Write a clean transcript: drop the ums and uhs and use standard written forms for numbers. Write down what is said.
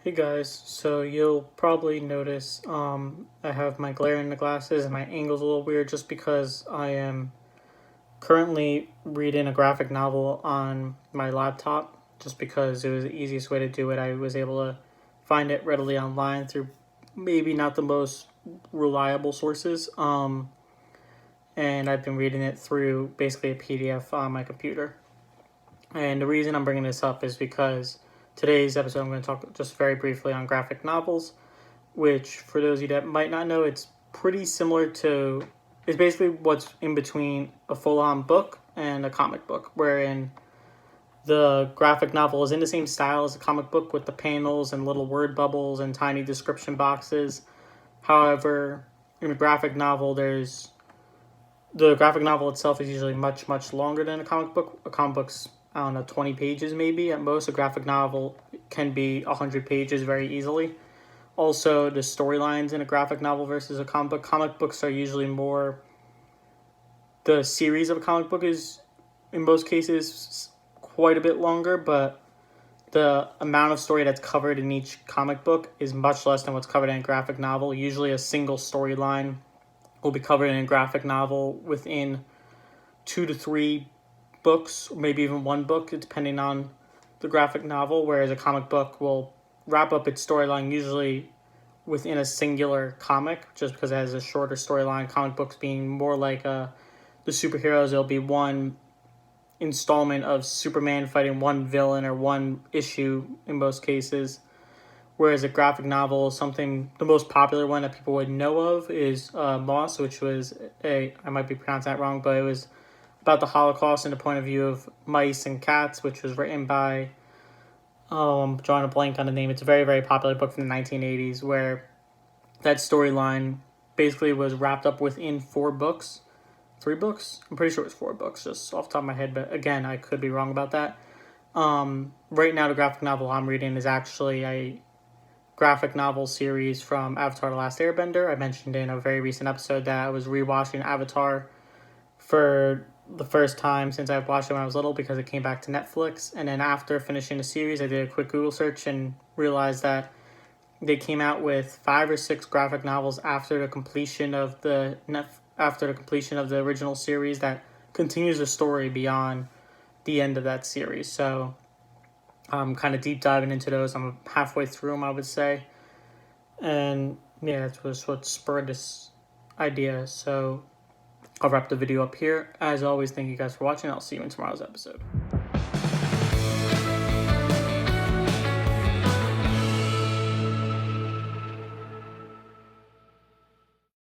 Hey guys, so you'll probably notice I have my glare in the glasses and my angle's a little weird just because I am currently reading a graphic novel on my laptop just because it was the easiest way to do it. I was able to find it readily online through maybe not the most reliable sources, and I've been reading it through basically a PDF on my computer. And the reason I'm bringing this up is because today's episode I'm going to talk just very briefly on graphic novels, which for those of you that might not know, it's pretty similar to, it's basically what's in between a full-on book and a comic book, wherein the graphic novel is in the same style as a comic book with the panels and little word bubbles and tiny description boxes. However, in a graphic novel, the graphic novel itself is usually much, much longer than a comic book. A comic book's, I don't know, 20 pages maybe at most. A graphic novel can be 100 pages very easily. Also, the storylines in a graphic novel versus a comic book. Comic books are usually more, the series of a comic book is, in most cases, quite a bit longer, but the amount of story that's covered in each comic book is much less than what's covered in a graphic novel. Usually a single storyline will be covered in a graphic novel within 2 to 3 books, or maybe even one book, depending on the graphic novel, whereas a comic book will wrap up its storyline usually within a singular comic, just because it has a shorter storyline. Comic books being more like the superheroes, it'll be one installment of Superman fighting one villain or one issue in most cases. Whereas a graphic novel, the most popular one that people would know of is Moss, which was I might be pronouncing that wrong, but it was about the Holocaust and the point of view of mice and cats, which was written by, I'm drawing a blank on the name. It's a very, very popular book from the 1980s where that storyline basically was wrapped up within 4 books. 3 books? I'm pretty sure it was 4 books, just off the top of my head, but again, I could be wrong about that. Right now, the graphic novel I'm reading is actually a graphic novel series from Avatar: The Last Airbender. I mentioned in a very recent episode that I was rewatching Avatar for the first time since I've watched it when I was little because it came back to Netflix. And then after finishing the series, I did a quick Google search and realized that they came out with 5 or 6 graphic novels after the completion of the original series that continues the story beyond the end of that series. So I'm kind of deep diving into those. I'm halfway through them, I would say. And yeah, that was what spurred this idea. So I'll wrap the video up here. As always, thank you guys for watching. I'll see you in tomorrow's episode.